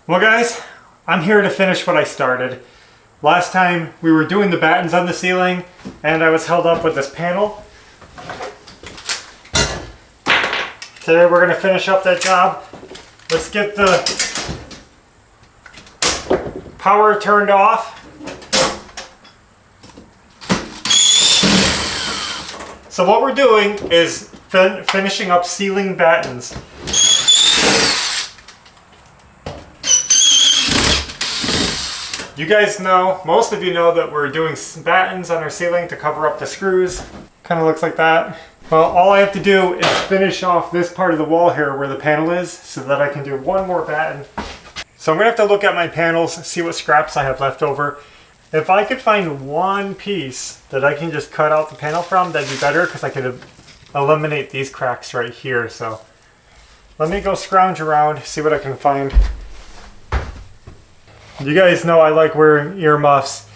Well guys, I'm here to finish what I started. Last time we were doing the battens on the ceiling and I was held up with this panel. Today we're going to finish up that job. Let's get the power turned off. So what we're doing is finishing up ceiling battens. You guys know, most of you know that we're doing battens on our ceiling to cover up the screws. Kind of looks like that. Well, all I have to do is finish off this part of the wall here where the panel is so that I can do one more batten. So I'm gonna have to look at my panels, see what scraps I have left over. If I could find one piece that I can just cut out the panel from, that'd be better because I could eliminate these cracks right here. So let me go scrounge around, see what I can find. You guys know I like wearing earmuffs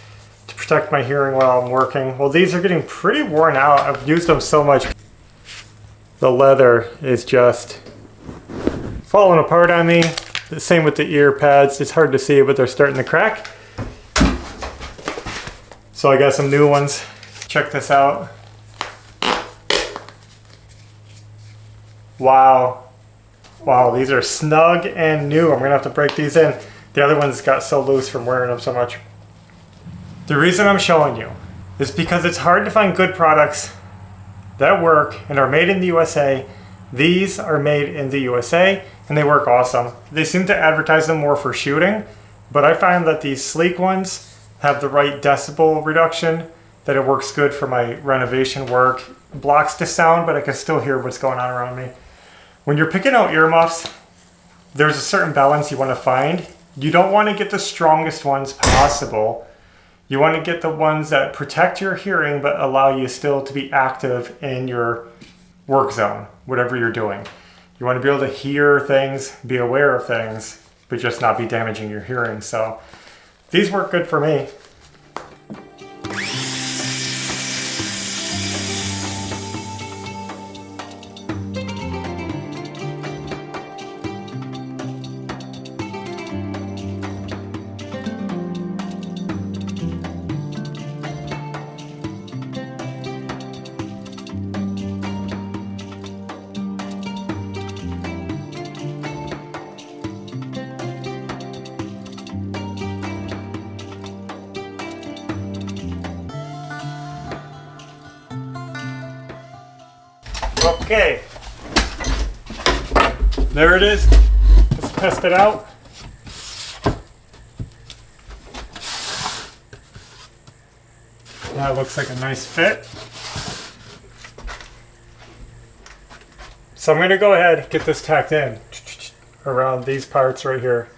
to protect my hearing while I'm working. Well, these are getting pretty worn out. I've used them so much. The leather is just falling apart on me. The same with the ear pads. It's hard to see, but they're starting to crack. So I got some new ones. Check this out. Wow. Wow, these are snug and new. I'm gonna have to break these in. The other ones got so loose from wearing them so much. The reason I'm showing you is because it's hard to find good products that work and are made in the USA. These are made in the USA and they work awesome. They seem to advertise them more for shooting, but I find that these sleek ones have the right decibel reduction, that it works good for my renovation work. Blocks the sound, but I can still hear what's going on around me. When you're picking out earmuffs, there's a certain balance you want to find. You don't want to get the strongest ones possible. You want to get the ones that protect your hearing but allow you still to be active in your work zone, whatever you're doing. You want to be able to hear things, be aware of things, but just not be damaging your hearing. So these work good for me. Okay, there it is. Let's test it out. That looks like a nice fit. So I'm going to go ahead and get this tacked in around these parts right here.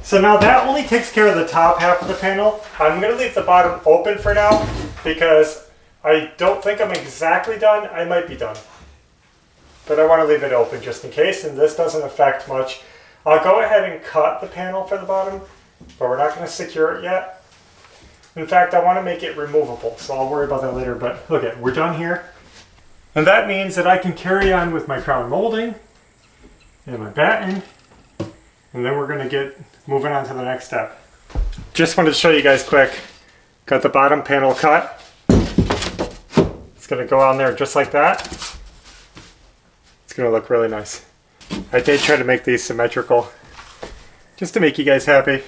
So now that only takes care of the top half of the panel. I'm going to leave the bottom open for now because I don't think I'm exactly done. I might be done, but I want to leave it open just in case, and this doesn't affect much. I'll go ahead and cut the panel for the bottom, but we're not going to secure it yet. In fact, I want to make it removable, so I'll worry about that later, but okay, we're done here. And that means that I can carry on with my crown molding and my batten, and then we're going to get moving on to the next step. Just wanted to show you guys quick. Got the bottom panel cut. It's going to go on there just like that. It's going to look really nice. I did try to make these symmetrical just to make you guys happy.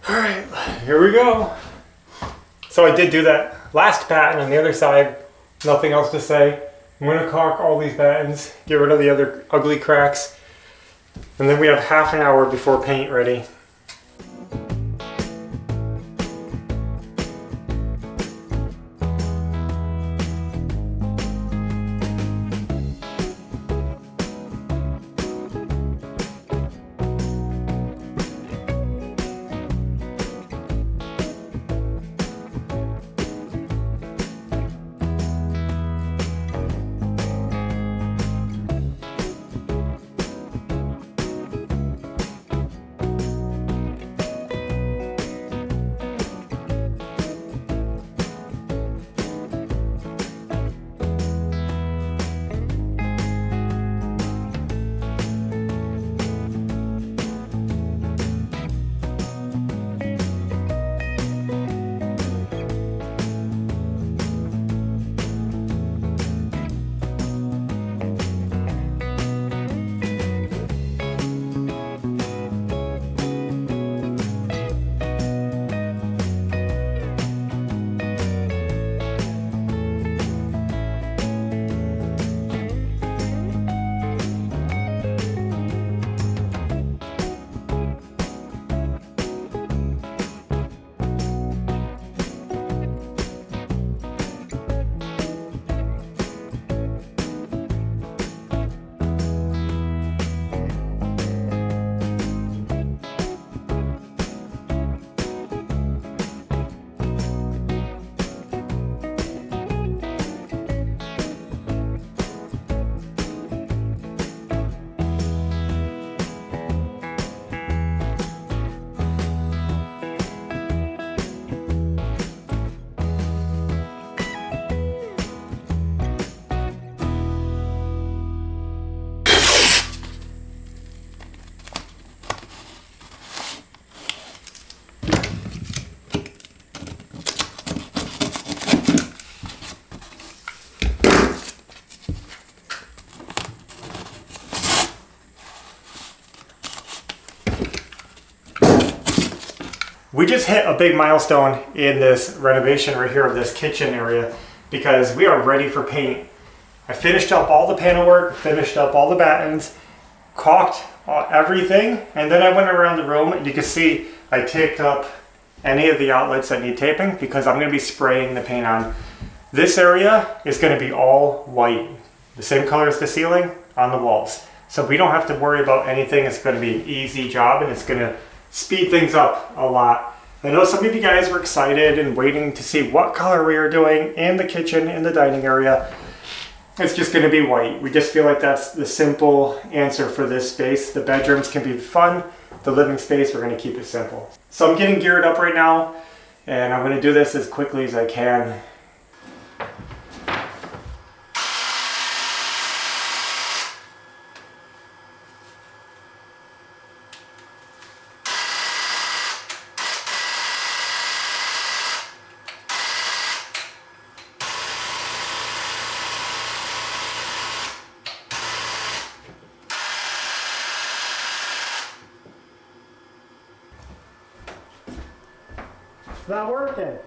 All right, here we go. So I did do that last batten on the other side. Nothing else to say. I'm going to caulk all these battens, get rid of the other ugly cracks, and then we have half an hour before paint ready. We just hit a big milestone in this renovation right here of this kitchen area because we are ready for paint. I finished up all the panel work, finished up all the battens, caulked everything, and then I went around the room and you can see I taped up any of the outlets that need taping because I'm going to be spraying the paint on. This area is going to be all white, the same color as the ceiling on the walls. So we don't have to worry about anything. It's going to be an easy job and it's going to speed things up a lot. I know some of you guys were excited and waiting to see what color we are doing in the kitchen, in the dining area. It's just going to be white. We just feel like that's the simple answer for this space. The bedrooms can be fun. The living space, we're going to keep it simple. So I'm getting geared up right now and I'm going to do this as quickly as I can. It's not working.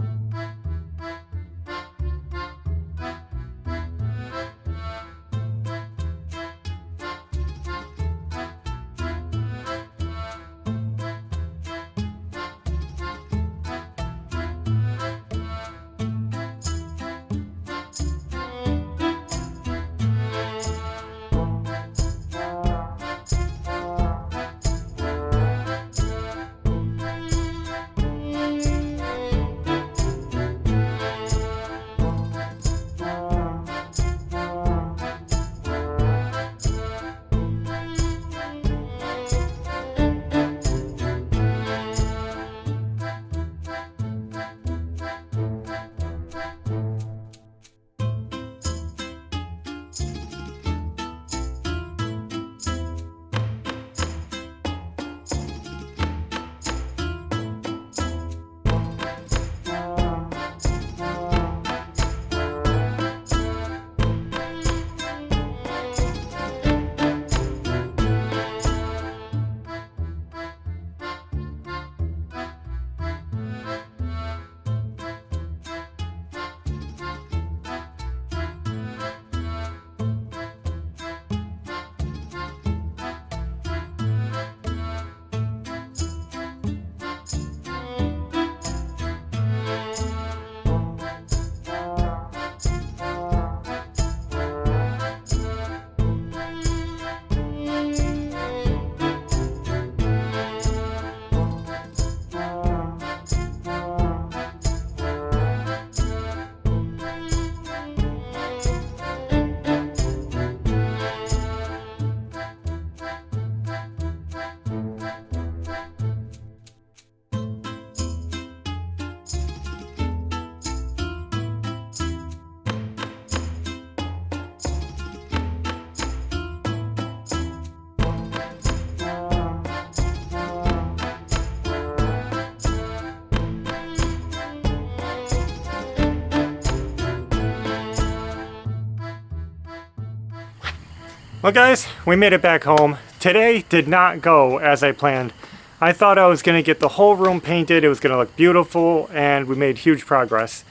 Well guys, we made it back home. Today did not go as I planned. I thought I was going to get the whole room painted, it was going to look beautiful, and we made huge progress.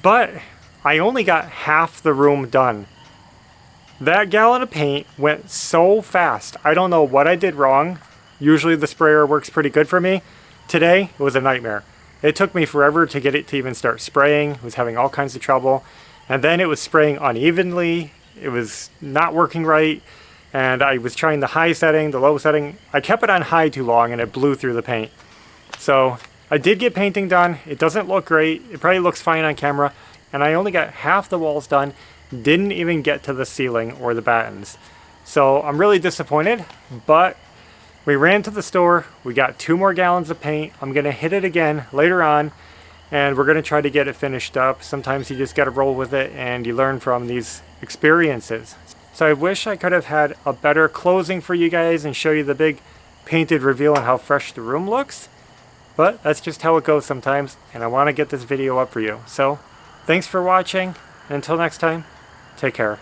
But I only got half the room done. That gallon of paint went so fast. I don't know what I did wrong. Usually the sprayer works pretty good for me. Today it was a nightmare. It took me forever to get it to even start spraying. I was having all kinds of trouble. And then it was spraying unevenly. It was not working right. And I was trying the high setting, the low setting. I kept it on high too long and it blew through the paint. So I did get painting done. It doesn't look great. It probably looks fine on camera. And I only got half the walls done. Didn't even get to the ceiling or the battens. So I'm really disappointed, but we ran to the store. We got 2 more gallons of paint. I'm going to hit it again later on, and we're going to try to get it finished up. Sometimes you just got to roll with it, and you learn from these experiences. So I wish I could have had a better closing for you guys and show you the big painted reveal and how fresh the room looks. But that's just how it goes sometimes, and I want to get this video up for you. So thanks for watching. Until next time, take care.